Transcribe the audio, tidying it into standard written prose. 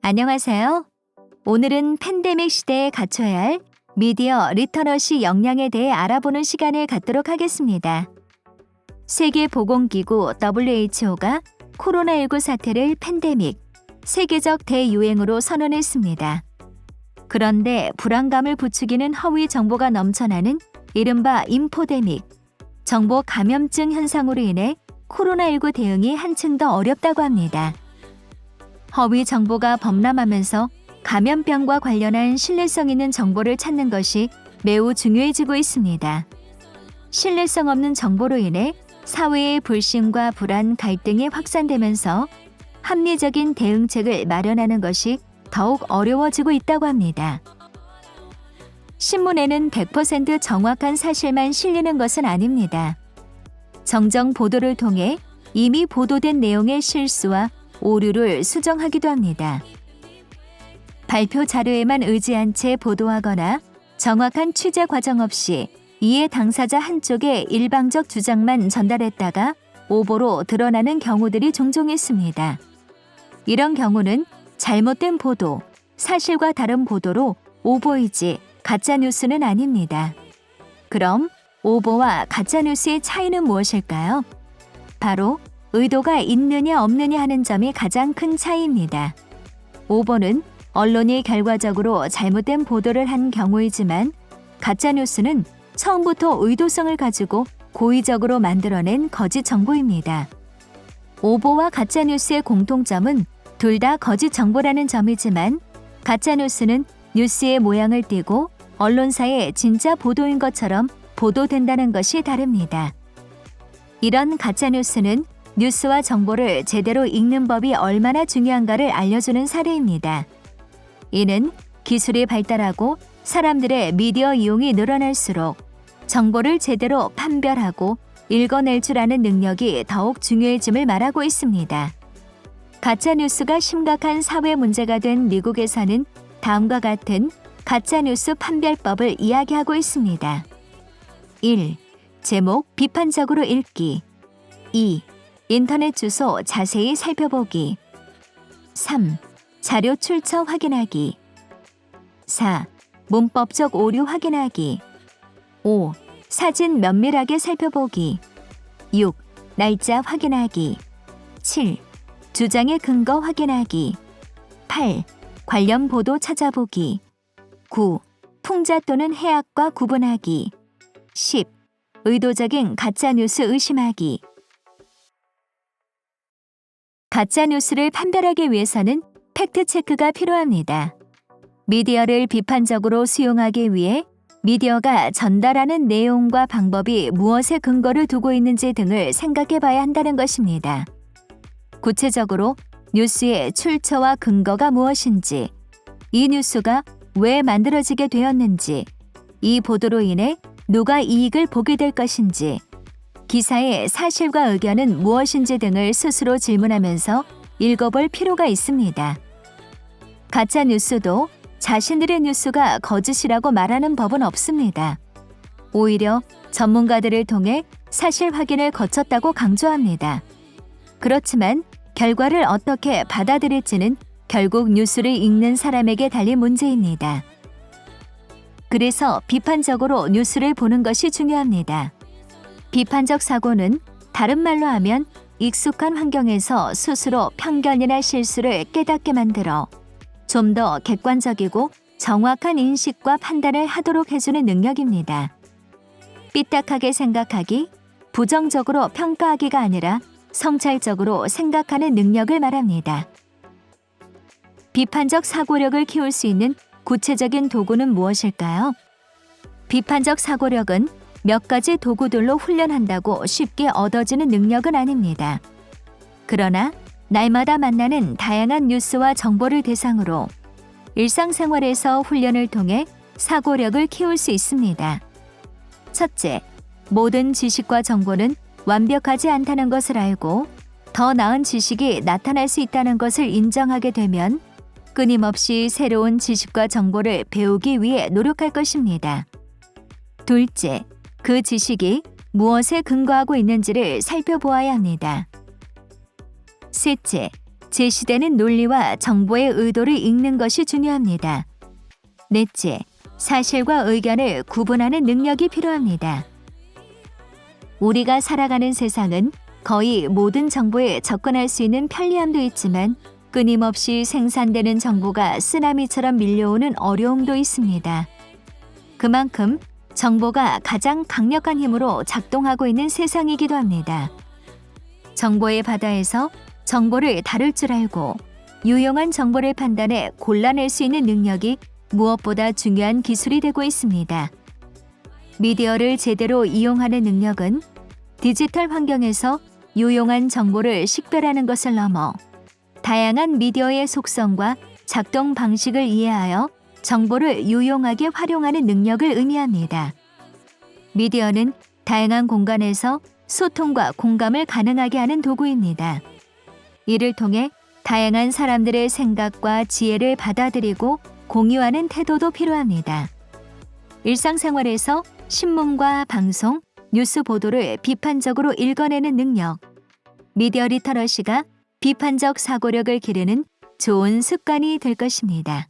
안녕하세요. 오늘은 팬데믹 시대에 갖춰야 할 미디어 리터러시 역량에 대해 알아보는 시간을 갖도록 하겠습니다. 세계보건기구 WHO가 코로나19 사태를 팬데믹, 세계적 대유행으로 선언했습니다. 그런데 불안감을 부추기는 허위 정보가 넘쳐나는 이른바 인포데믹, 정보 감염증 현상으로 인해 코로나19 대응이 한층 더 어렵다고 합니다. 허위 정보가 범람하면서 감염병과 관련한 신뢰성 있는 정보를 찾는 것이 매우 중요해지고 있습니다. 신뢰성 없는 정보로 인해 사회의 불신과 불안, 갈등이 확산되면서 합리적인 대응책을 마련하는 것이 더욱 어려워지고 있다고 합니다. 신문에는 100% 정확한 사실만 실리는 것은 아닙니다. 정정 보도를 통해 이미 보도된 내용의 실수와 오류를 수정하기도 합니다. 발표 자료에만 의지한 채 보도하거나 정확한 취재 과정 없이 이해 당사자 한쪽의 일방적 주장만 전달했다가 오보로 드러나는 경우들이 종종 있습니다. 이런 경우는 잘못된 보도, 사실과 다른 보도로 오보이지 가짜뉴스는 아닙니다. 그럼 오보와 가짜뉴스의 차이는 무엇일까요? 바로 의도가 있느냐 없느냐 하는 점이 가장 큰 차이입니다. 오보는 언론이 결과적으로 잘못된 보도를 한 경우이지만 가짜뉴스는 처음부터 의도성을 가지고 고의적으로 만들어낸 거짓 정보입니다. 오보와 가짜뉴스의 공통점은 둘 다 거짓 정보라는 점이지만 가짜뉴스는 뉴스의 모양을 띠고 언론사의 진짜 보도인 것처럼 보도된다는 것이 다릅니다. 이런 가짜뉴스는 뉴스와 정보를 제대로 읽는 법이 얼마나 중요한가를 알려주는 사례입니다. 이는 기술이 발달하고 사람들의 미디어 이용이 늘어날수록 정보를 제대로 판별하고 읽어낼 줄 아는 능력이 더욱 중요해짐을 말하고 있습니다. 가짜뉴스가 심각한 사회 문제가 된 미국에서는 다음과 같은 가짜뉴스 판별법을 이야기하고 있습니다. 1. 제목 비판적으로 읽기. 2. 인터넷 주소 자세히 살펴보기. 3. 자료 출처 확인하기. 4. 문법적 오류 확인하기. 5. 사진 면밀하게 살펴보기. 6. 날짜 확인하기. 7. 주장의 근거 확인하기. 8. 관련 보도 찾아보기. 9. 풍자 또는 해악과 구분하기. 10. 의도적인 가짜뉴스 의심하기. 가짜뉴스를 판별하기 위해서는 팩트체크가 필요합니다. 미디어를 비판적으로 수용하기 위해 미디어가 전달하는 내용과 방법이 무엇에 근거를 두고 있는지 등을 생각해 봐야 한다는 것입니다. 구체적으로 뉴스의 출처와 근거가 무엇인지, 이 뉴스가 왜 만들어지게 되었는지, 이 보도로 인해 누가 이익을 보게 될 것인지, 기사의 사실과 의견은 무엇인지 등을 스스로 질문하면서 읽어볼 필요가 있습니다. 가짜 뉴스도 자신들의 뉴스가 거짓이라고 말하는 법은 없습니다. 오히려 전문가들을 통해 사실 확인을 거쳤다고 강조합니다. 그렇지만 결과를 어떻게 받아들일지는 결국 뉴스를 읽는 사람에게 달린 문제입니다. 그래서 비판적으로 뉴스를 보는 것이 중요합니다. 비판적 사고는 다른 말로 하면 익숙한 환경에서 스스로 편견이나 실수를 깨닫게 만들어 좀 더 객관적이고 정확한 인식과 판단을 하도록 해주는 능력입니다. 삐딱하게 생각하기, 부정적으로 평가하기가 아니라 성찰적으로 생각하는 능력을 말합니다. 비판적 사고력을 키울 수 있는 구체적인 도구는 무엇일까요? 비판적 사고력은 몇 가지 도구들로 훈련한다고 쉽게 얻어지는 능력은 아닙니다. 그러나 날마다 만나는 다양한 뉴스와 정보를 대상으로 일상생활에서 훈련을 통해 사고력을 키울 수 있습니다. 첫째, 모든 지식과 정보는 완벽하지 않다는 것을 알고 더 나은 지식이 나타날 수 있다는 것을 인정하게 되면 끊임없이 새로운 지식과 정보를 배우기 위해 노력할 것입니다. 둘째, 그 지식이 무엇에 근거하고 있는지를 살펴보아야 합니다. 셋째, 제시되는 논리와 정보의 의도를 읽는 것이 중요합니다. 넷째, 사실과 의견을 구분하는 능력이 필요합니다. 우리가 살아가는 세상은 거의 모든 정보에 접근할 수 있는 편리함도 있지만 끊임없이 생산되는 정보가 쓰나미처럼 밀려오는 어려움도 있습니다. 그만큼 정보가 가장 강력한 힘으로 작동하고 있는 세상이기도 합니다. 정보의 바다에서 정보를 다룰 줄 알고 유용한 정보를 판단해 골라낼 수 있는 능력이 무엇보다 중요한 기술이 되고 있습니다. 미디어를 제대로 이용하는 능력은 디지털 환경에서 유용한 정보를 식별하는 것을 넘어 다양한 미디어의 속성과 작동 방식을 이해하여 정보를 유용하게 활용하는 능력을 의미합니다. 미디어는 다양한 공간에서 소통과 공감을 가능하게 하는 도구입니다. 이를 통해 다양한 사람들의 생각과 지혜를 받아들이고 공유하는 태도도 필요합니다. 일상생활에서 신문과 방송, 뉴스 보도를 비판적으로 읽어내는 능력, 미디어 리터러시가 비판적 사고력을 기르는 좋은 습관이 될 것입니다.